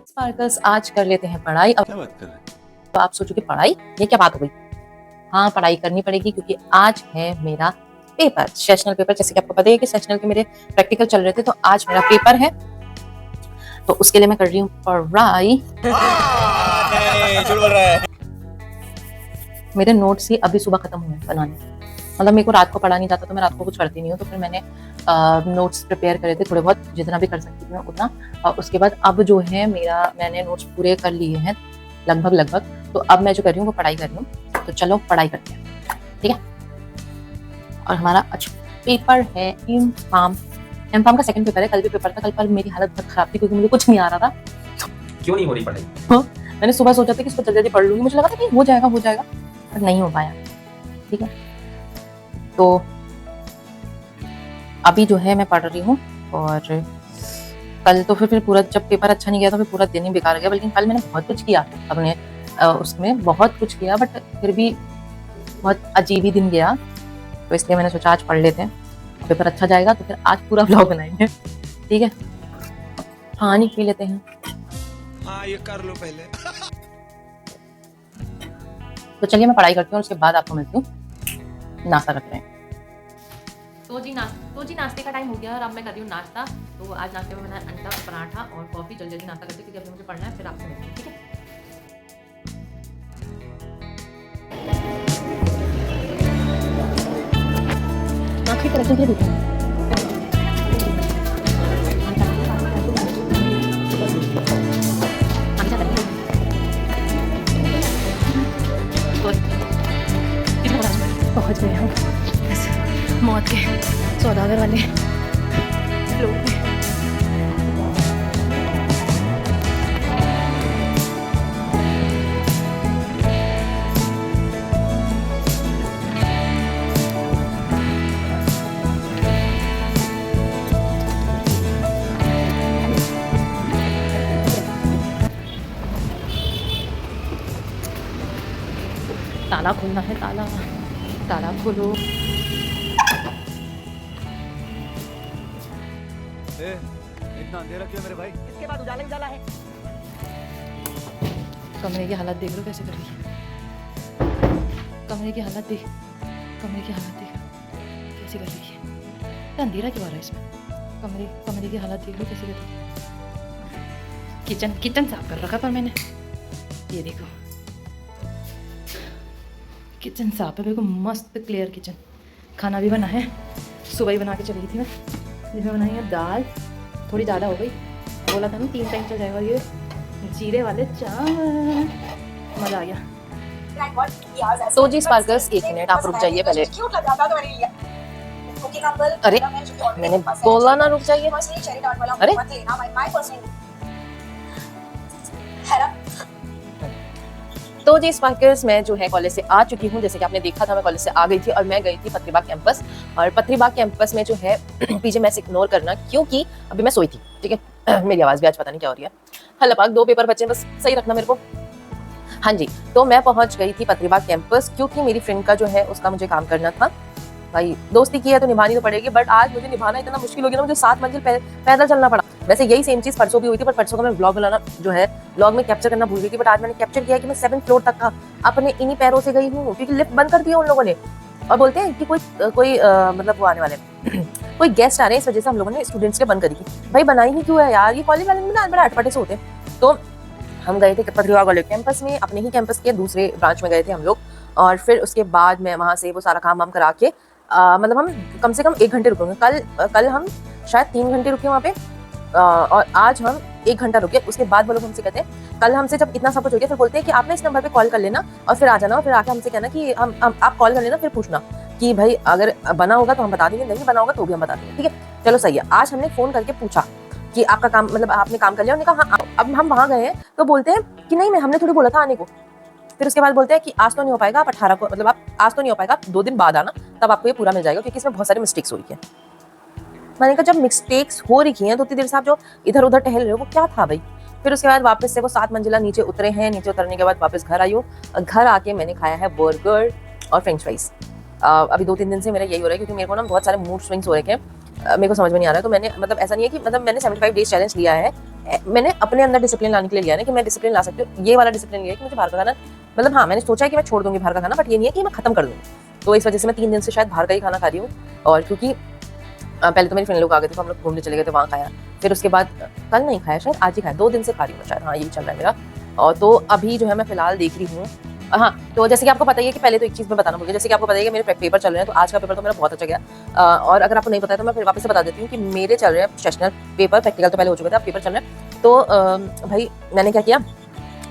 Sparkles आज कर लेते हैं पढ़ाई। अब क्या बात कर रहे हैं? तो आप सोचो कि पढ़ाई, ये क्या बात हो गई? हाँ, पढ़ाई करनी पड़ेगी क्योंकि आज है मेरा पेपर, सेशनल पेपर। जैसे कि आपको पता है कि सेशनल के मेरे प्रैक्टिकल चल रहे थे, तो आज मेरा पेपर है, तो उसके लिए मैं कर रही हूँ पढ़ाई। नहीं, झूठ बोल रहा है। मेरे नोट्स ही अभी सुबह खत्म हुए बनाने। मतलब मेरे को रात को पढ़ा नहीं जाता, तो मैं रात को कुछ करती नहीं हूँ, तो फिर मैंने नोट्स प्रिपेयर करे थे थोड़े बहुत, जितना भी कर सकती थी मैं उतना। और उसके बाद अब जो है मैंने नोट्स पूरे कर लिए हैं लगभग। तो अब मैं जो कर रही हूँ वो पढ़ाई कर रही हूँ। तो चलो पढ़ाई करते हैं, ठीक है। और हमारा अच्छा पेपर है एम फार्म का सेकंड पेपर है। कल भी पेपर था, कल मेरी हालत बहुत खराब थी क्योंकि मुझे कुछ नहीं आ रहा था। क्यों नहीं हो रही पढ़ाई? मैंने सुबह सोचा था कि इसको जल्दी पढ़ लूंगी, मुझे लगा था कि हो जाएगा, पर नहीं हो पाया, ठीक है। तो अभी जो है मैं पढ़ रही हूँ। और कल तो फिर पूरा, जब पेपर अच्छा नहीं गया तो फिर पूरा दिन ही बेकार गया। लेकिन कल मैंने बहुत कुछ किया अपने उसमें, बहुत कुछ किया, बट फिर भी बहुत अजीब ही दिन गया। तो इसलिए मैंने सोचा आज पढ़ लेते हैं, पेपर अच्छा जाएगा तो फिर आज पूरा व्लॉग बनाएंगे, ठीक है। पानी पी लेते हैं। हाँ, ये कर लो पहले। तो चलिए मैं पढ़ाई करती हूँ और उसके बाद आपको मिलती हूँ। नाश्ता करते हैं। तो जी नाश्ते का टाइम हो गया और अब मैं कर रही हूँ नाश्ता। तो आज नाश्ते में बनाया अंडा पराठा और कॉफ़ी। जल्दी नाश्ता करते क्योंकि अभी मुझे पढ़ना है, फिर आपसे मिलती हूँ, ठीक है। आँखें करेक्शन के लिए देते हैं। पहुंच गए हम इस मौत के सौदागर वाले लोग में। ताला खोलना है, ताला खोलो। इतना अंधेरा क्यों मेरे भाई? इसके बाद उजाला उजाला है। कमरे की हालत देख लो कैसे कर रही है। कमरे की हालत देख कैसे कर रही है। तो अंधेरा क्यों आ रहा है इसमें? कमरे की हालत देख लो कैसे कर रही है। किचन साफ कर रखा पर मैंने, ये देखो किचन साफ है, बिल्कुल मस्त क्लियर किचन। खाना भी बना है, सुबह ही बना के चली थी मैं, जिसमें बनाई है दाल, थोड़ी ज़्यादा हो गई। बोला था ना 3 टाइम चल जाएगा। ये जीरे वाले चावल, मज़ा आ गया। तो जी स्पार्कल्स, 1 मिनट आप रुक जाइए पहले। अरे मैंने बोला ना रुक जाइए। अरे तो जी स्पार्कल्स, मैं जो है कॉलेज से आ चुकी हूँ। जैसे कि आपने देखा था मैं कॉलेज से आ गई थी और मैं गई थी पत्रीबाग कैंपस। और पत्रीबाग कैंपस में जो है पीछे मैस इग्नोर करना क्योंकि अभी मैं सोई थी, ठीक है। मेरी आवाज़ भी आज पता नहीं क्या हो रही है। हल्लापाक 2 पेपर बचे, बस सही रखना मेरे को। हाँ जी, तो मैं पहुंच गई थी पत्रीबाग कैंपस क्योंकि मेरी फ्रेंड का जो है उसका मुझे काम करना था। भाई दोस्ती की है तो निभानी तो पड़ेगी, बट आज मुझे निभाना इतना मुश्किल हो गया ना, मुझे 7 मंजिल पैदल चलना पड़ा। वैसे यही सेम चीज़ परसों भी हुई थी, पर परसों का मैं व्लॉग बनाना जो है व्लॉग में कैप्चर करना भूल गई थी। बट आज मैंने कैप्चर किया कि मैं 7th फ्लोर तक का अपने इन्हीं पैरों से गई हूँ, क्योंकि लिफ्ट बंद कर दिया उन लोगों ने। और बोलते हैं कि कोई मतलब वो आने वाले कोई गेस्ट आ रहे हैं, इस वजह से हम लोगों ने स्टूडेंट्स के बंद करी थी। भाई बनाई ही क्यों है यार, ये कॉलेज वाले में ना बड़ा अटपटे से होते हैं। तो हम गए थे पत्रीबाग वाले कैंपस में, अपने ही कैंपस के दूसरे ब्रांच में गए थे हम लोग। और फिर उसके बाद मैं वहाँ से वो सारा काम वाम करा के मतलब हम कम से कम 1 घंटे रुकेंगे। कल हम शायद 3 घंटे रुके वहाँ पे, और आज हम 1 घंटा रुके। उसके बाद वो लोग हमसे कहते हैं, कल हमसे जब इतना सब कुछ हो गया फिर बोलते हैं कि आपने इस नंबर पे कॉल कर लेना और फिर आ जाना, और फिर आके हमसे कहना कि हम आप कॉल कर लेना, फिर पूछना कि भाई अगर बना होगा तो हम बता देंगे, नहीं बना होगा तो भी हम बता देंगे, ठीक है। चलो सही है। आज हमने फ़ोन करके पूछा कि आपका काम, मतलब आपने काम कर लिया? उन्होंने कहा हाँ। अब हम वहाँ गए हैं तो बोलते हैं कि नहीं, हमने थोड़ी बोला था आने को। फिर उसके बाद बोलते हैं कि आज तो नहीं हो पाएगा, आप 18 को, मतलब आप आज तो नहीं हो पाएगा, आप 2 दिन बाद आना, तब आपको ये पूरा मिल जाएगा, क्योंकि इसमें बहुत सारी मिस्टेक्स हुई है। मैंने कहा जब मिस्टेक्स हो रही हैं तो उतनी देर से आप जो इधर उधर टहल रहे हो वो क्या था भाई। फिर उसके बाद वापस से वो 7 मंजिला नीचे उतरे हैं। नीचे उतरने के बाद वापस घर आई हूँ। घर आके मैंने खाया है बर्गर और फ्रेंच फ्राइज। अभी 2-3 दिन से मेरा यही हो रहा है, क्योंकि मेरे को ना बहुत सारे मूड स्विंग्स हो रहे हैं मेरे को समझ में नहीं आ रहा है। तो मैंने मतलब ऐसा नहीं है कि मतलब मैंने 75 डेज चैलेंज लिया है, मैंने अपने अंदर डिसिप्लिन लाने के लिए लिया है ना कि मैं डिसिप्लिन ला सकती हूँ। ये वाला डिसिप्लिन लिया है कि मुझे बाहर का खाना, मतलब हाँ मैंने सोचा है कि मैं छोड़ दूंगी बाहर का खाना, बट ये नहीं है कि मैं खत्म कर दूंगी। तो इस वजह से मैं 3 दिन से शायद बाहर का ही खाना खा रही हूँ। और क्योंकि पहले तो मेरे फ्रेंड लोग आ गए थे तो हम लोग घूमने चले गए थे, वहाँ खाया। फिर उसके बाद कल नहीं खाया, शायद आज ही खाया, 2 दिन से खा रही हूँ शायद, हाँ यही चल रहा है मेरा। और तो अभी जो है मैं फिलहाल देख रही हूँ। हाँ, तो जैसे कि आपको पता ही है कि पहले तो एक चीज़ मैं बताना भूल गई, जैसे कि आपको पता ही है कि मेरे पेपर चल रहे हैं, तो आज का पेपर तो मेरा बहुत अच्छा गया। और अगर आपको नहीं पता है तो मैं फिर वापस से बता देती हूँ कि मेरे चल रहे हैं सेशनल पेपर, प्रैक्टिकल तो पहले हो चुके थे, अब पेपर चल रहे हैं। तो भाई मैंने क्या किया,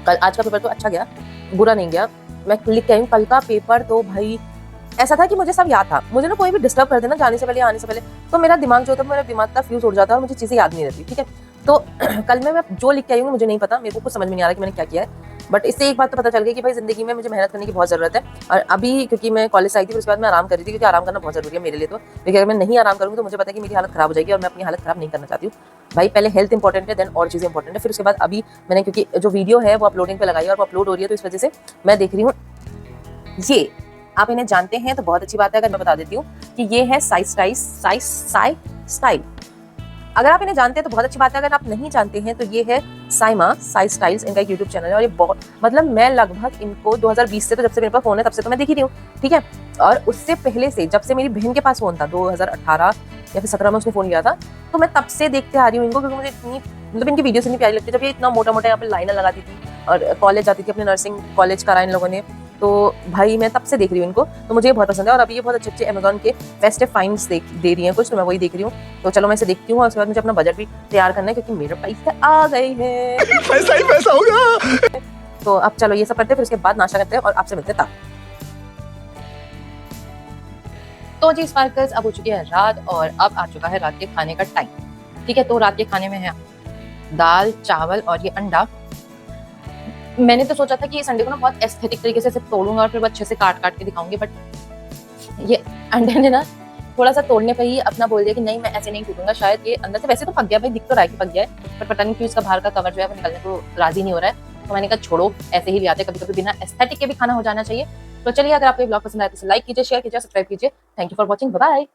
कल आज का पेपर तो अच्छा गया, बुरा नहीं गया, मैं लिख के आई हूँ। कल का पेपर तो भाई ऐसा था कि मुझे सब याद था, मुझे ना कोई भी डिस्टर्ब कर देना जाने से पहले आने से पहले, तो मेरा दिमाग जो होता है, मेरा दिमाग का फ्यूज उड़ जाता है और मुझे चीज़ें याद नहीं रहती, ठीक है। तो कल मैं जो लिख के आई हूँ मुझे नहीं पता, मेरे को कुछ समझ में नहीं आ रहा कि मैंने क्या किया है, बट इससे एक बात तो पता चल गई कि भाई ज़िंदगी में मुझे मेहनत करने की बहुत ज़रूरत है। और अभी क्योंकि मैं कॉलेज से आई थी, फिर उसके बाद मैं आराम कर रही थी, क्योंकि आराम करना बहुत ज़रूरी है मेरे लिए। तो क्योंकि अगर मैं नहीं आराम करूँगी तो मुझे पता है कि मेरी हालत ख़राब हो जाएगी, और मैं अपनी हालत ख़राब नहीं करना चाहती हूँ। भाई पहले हेल्थ इंपॉर्टेंट है, देन और चीज़ें इंपॉर्टेंट है। फिर उसके बाद अभी मैंने क्योंकि जो वीडियो है वो अपलोडिंग पे लगाई है और वो अपलोड हो रही है, तो इस वजह से मैं देख रही हूँ। ये आप इन्हें जानते हैं तो बहुत अच्छी बात है, अगर मैं बता देती हूँ कि ये है साई स्टाइल। अगर आप इन्हें जानते हैं तो बहुत अच्छी बात है, अगर आप नहीं जानते हैं तो ये है साइमा साई स्टाइल्स, इनका एक यूट्यूब चैनल है। और ये बहुत मतलब मैं लगभग इनको 2020 से, तो जब से मेरे पास फोन है तब से तो मैं देख ही रही हूँ, ठीक है। और उससे पहले से जब से मेरी बहन के पास फोन था 2018 या फिर 17 में उसने फोन लिया था, तो मैं तब से देखते आ रही हूँ इनको, क्योंकि मुझे इतनी मतलब इनकी वीडियोस इतनी प्यारी लगती है। जब ये इतना मोटा मोटा यहाँ पे लाइनर लगाती थी और कॉलेज जाती थी, अपने नर्सिंग कॉलेज करा इन लोगों ने, तो भाई मैं तब से देख रही हूँ इनको, तो मुझे ये बहुत पसंद है। और अभी ये बहुत अच्छे अच्छे अमेजोन के फेस्टिव फाइंड्स दे रही हैं कुछ, तो मैं वही देख रही हूँ। तो चलो मैं इसे देखती हूँ, और उसके बाद मुझे अपना बजट भी तैयार करना है, क्योंकि मेरे पैसे आ गए हैं। पैसा ही पैसा होगा। तो अब चलो ये सब करते हैं, फिर उसके बाद नाश्ता करते हैं और आपसे मिलते हैं तब। तो जी स्पार्कर्स, अब हो चुकी है रात और अब आ चुका है रात के खाने का टाइम, ठीक है। तो रात के खाने में है दाल चावल और ये अंडा। मैंने तो सोचा था कि संडे को ना बहुत एस्थेटिक तरीके से सिर्फ तोड़ूंगा और फिर अच्छे से काट काट के दिखाऊंगी, बट ये अंडे ने ना थोड़ा सा तोड़ने पे ही अपना बोल दिया कि नहीं मैं ऐसे नहीं टूटूंगा। शायद ये अंदर से वैसे तो पक गया, भाई दिख तो रहा है कि पक गया है, पर पता नहीं क्यों इसका बाहर का कवर जो है वो निकलने को राजी नहीं हो रहा है। तो मैंने कहा छोड़ो, ऐसे ही ले आते, कभी कभी बिना एस्थेटिक के भी खाना हो जाना चाहिए। तो चलिए, अगर आपको ये ब्लॉग पसंद आए तो लाइक कीजिए, शेयर कीजिए, सब्सक्राइब कीजिए। Thank you for watching, bye bye.